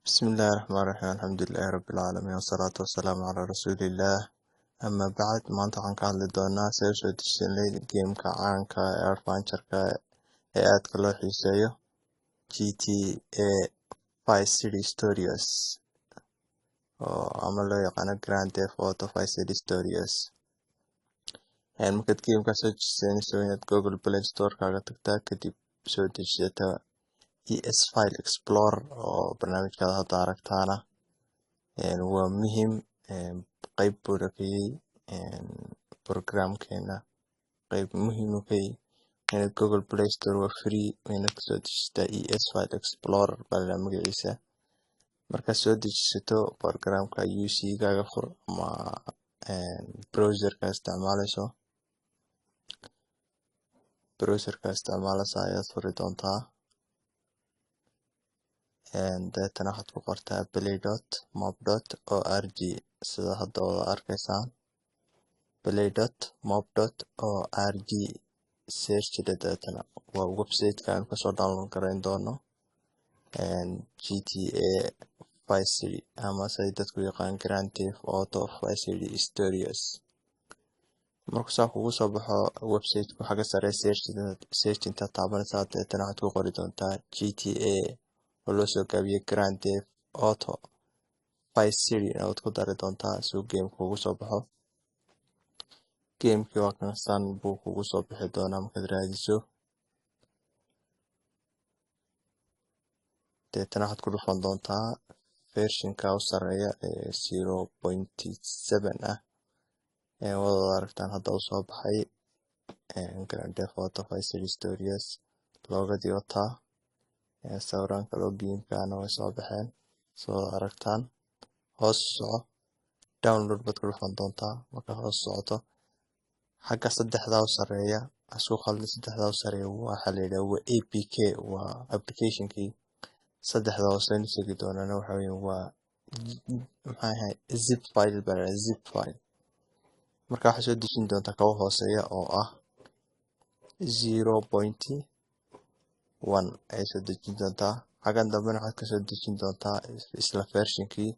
بسم الله الرحمن الرحيم الحمد لله رب العالمين والصلاة والسلام على رسول الله أما بعد maanta waxaan ka hadli doonaa sida soo dejinay gameka caanka ee adventure-ka ee aadka loo xiiseeyo GTA Vice City Stories oo ama loo yaqaano Grand Theft Auto Vice City Stories. Markaad gameka soo dejisanayso inaad Google Play Store-kaaga tagtaa kadib soo dejisataa ES File Explorer oo barnaamijkaada hadda aragtaana waa muhiim qayb buu ka yahay programkeena qayb muhiim u ka yahay inaad Google Play Store waa free inaad kasoo dejisataa ES File Explorer baa la magaciisa. Markaad soo dejisato programka UC-gaaga fur ama browserka isticmaalaysa ayaad furi doontaa. Deetana waxaad ku qortaa play.mob.org sida hadda wada arkaysaan play.mob.org search deetana waa website-ka aan kasoo download garayn doono GTA Vice City ama say dadku yaqaan Grand Theft Auto Vice City Stories. markuu saa kugu soo baxo website-ku xagga sare search inta taabanaysaa deetana waxaad ku qori doontaa GTA oo loo soo gaabiyay Grand Theft Auto Vice City aad ku dari doontaa si uu game kugu soo baxo. Gamekii waa kan san buu kugu soo bixi doonaa markaad raadiso. Deetana waxaad ku dhufan doontaa versionka u sareeya ee 0.7 ah wada aragtaan hadda u soo baxay Grand Theft Auto Vice City Stories loogadii wataa sawiraan kaloo gamekaana way soo baxeen soo aragtaan. hoos soco download baad ku dhufan doontaa. marka hoos socoto xagga saddexda u sareeya asku khaldan saddexda u sareeya waxa la yiraahdaa waa APK waa application-kii. saddexda oo soo sigi doonana waxa weeye waa zip file zip file. marka waxa soo dejin doontaa ka hooseeya oo ah 0.1 ay soo dejin doontaa. xaggan dambena waxaad ka soo dejin doontaa isla version-kii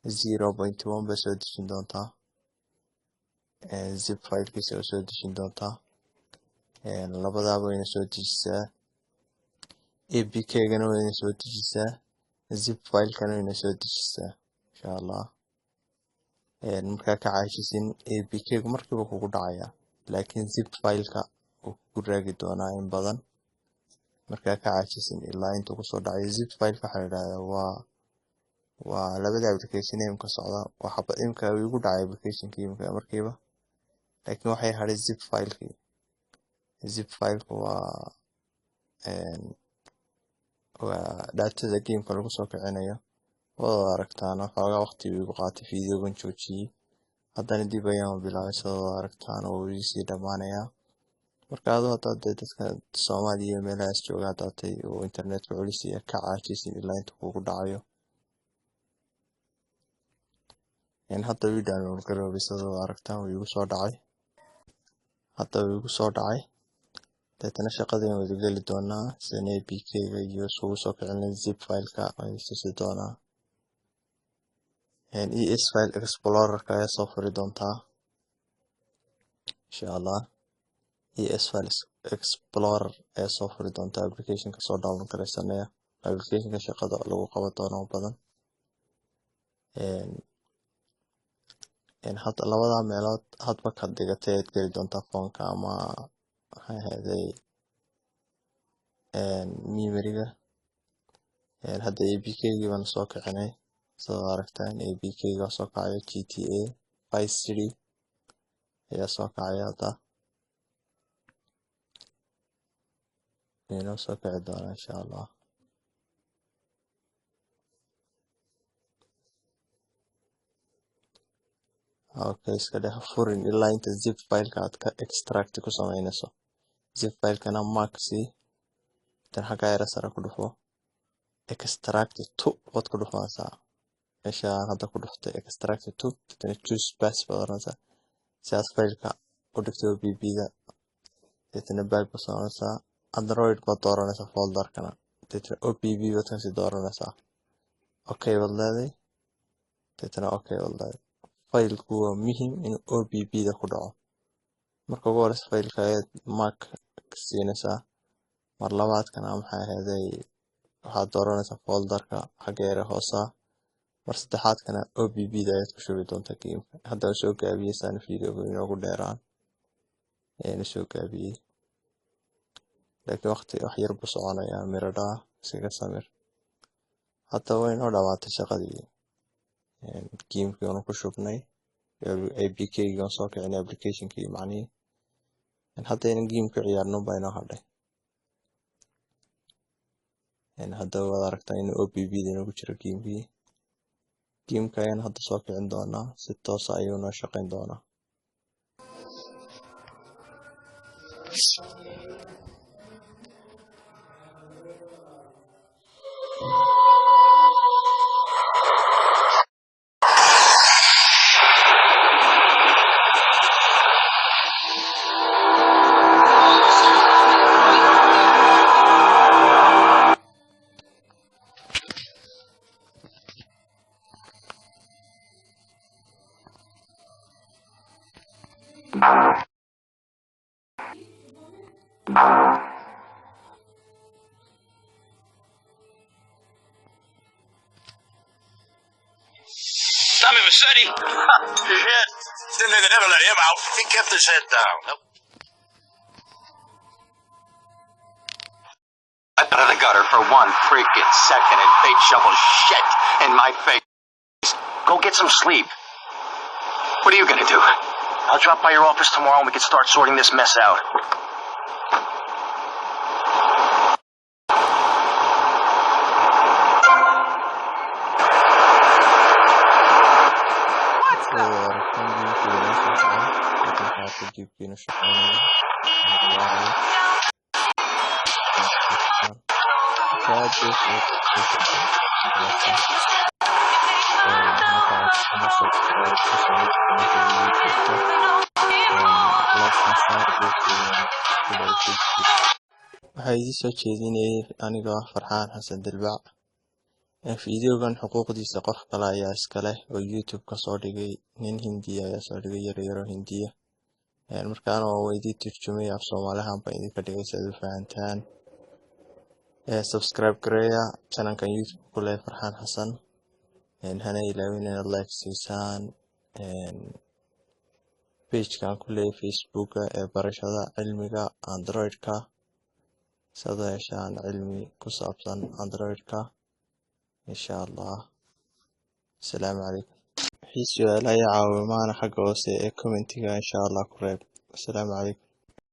0.1 bay soo dejin doontaa. zip file-kiisa oo soo dejin doontaa. labadaaba wayna soo dejisaa. APK-gana wayna soo dejisaa. zip file-kana wayna soo dejisaa insha Allah. markaa ka caashisin APK-gu markiiba kugu dhacaya laakiin zip file-ka uu ku raagi doonaa in badan. markaa ka caashisin ilaa intuu ku soo dhacayo zip file-ka waxa la yiraahdaa waa labada application ee ka socda waxa imka ugu dhacay application-kii markiiba laakiin waxay hadhay zip file-kii. zip file-ku waa data game-ka lagu soo kicinayo wada aragtaan waxoogaa waqti igu qaatay video-gan joojiyay haddana dib ayaan bilaabay soo aragtaan oo wuu sii dhamaanayaa. marka adoo dadka Soomaaliya meelahaas jooga hadday oo internet-ka culus ka caajisin ilaa inta kugu dhacayo. hadda wii download garoobay soo aragtaan wuu igu soo dhacay. hadda wuu igu soo dhacay. deetana shaqadeen wada geli doonaa sida APK-ga iyo soo kicin zip file-ka ay sii doonaa. ES File Explorer-ka ayaa soo furi doontaa insha Allah. ES File Explorer ayaa soo furi doontaa application-ka soo download garaysanaya application-ka shaqada lagu qaban doono badan. hadda labada meelood hadba ka dhigatay aad geli doontaa phone-ka ama memory-ga. hadda APK-gii baan soo kicinay soo aragtaan APK-ga soo kacayo GTA Vice City ayaa soo kacaya hadda inoo soo kici doona insha Allah. okay iska dhex furin ilaa inta zip file-ka aad ka extract ku samaynayso. zip file-kana maxi tan xagga yara sare ku dhufo extract to waad ku dhufanaysaa meeshaan hadda ku dhuftay extract to tan choose path baad oranaysaa si aad file-ka u dhigto OBB-ga deetana back baad oranaysaa Android baad dooranaysaa folder-kana deetana OBB baad kasi dooranaysaa okay baad leedahay deetana okay baad leedahay faylku waa muhiim in obb da ku dhaco marka ugu horeysa faylka ayaad mark ka siinaysaa mar labaadkana maxay ahaday waxaad dooranaysaa folderka xagga yare hoosa mar saddexaadkana obb da ayaad ku shubi doontaa gameka hadda waan soo gaabiyey videoga inoogu dheeraan ayaan soo gaabiyey laakiin waqti wax yar buu soconayaa miradhaa iskaga samir hadda way inoo dhamaatay shaqadii gamekii oonu ku shubnay apk-gii aan soo kicinay applicationkii macnihii hadda inaan game ku ciyaarno baa inoo hadhay hadda waad aragtaa in obb da inoogu jiro gameka ayaan hadda soo kicin doonaa si toosa ayuu noo shaqayn doonaa Tommy Massetti. Shit. Didn't think they'd ever let him out. He kept his head down. Nope. Out of the gutter for 1 freaking second and they shovel shit in my face. Go get some sleep. What are you gonna do? I'll drop by your office tomorrow and we can start sorting this mess out. جيبكينا شغالين waxaa idin soo jeedinayay anigoo ah Farxaan Xasan Dilbac fiidiyogan xuquuqdiisa qof kale ayaa iska leh oo YouTube ka soo dhigay nin Hindiya ayaa soo dhigay yar Hindiya markaana waa idin turjumay af Soomaalihan baan idinka dhigay si aad u fahantaan subscribe gareeya channelkan YouTube ku leh Farxaan Xasan hana ilaawin inaad like siisaan pagekan ku leh Facebook ee barashada cilmiga Android-ka sida yeeshaan cilmi ku saabsan Android-ka insha Allah. Assalaamu calaykum. Wixii su'aalo iyo caawimaad xagga hoose ee commentiga insha Allah ku reeb. Assalaamu calaykum.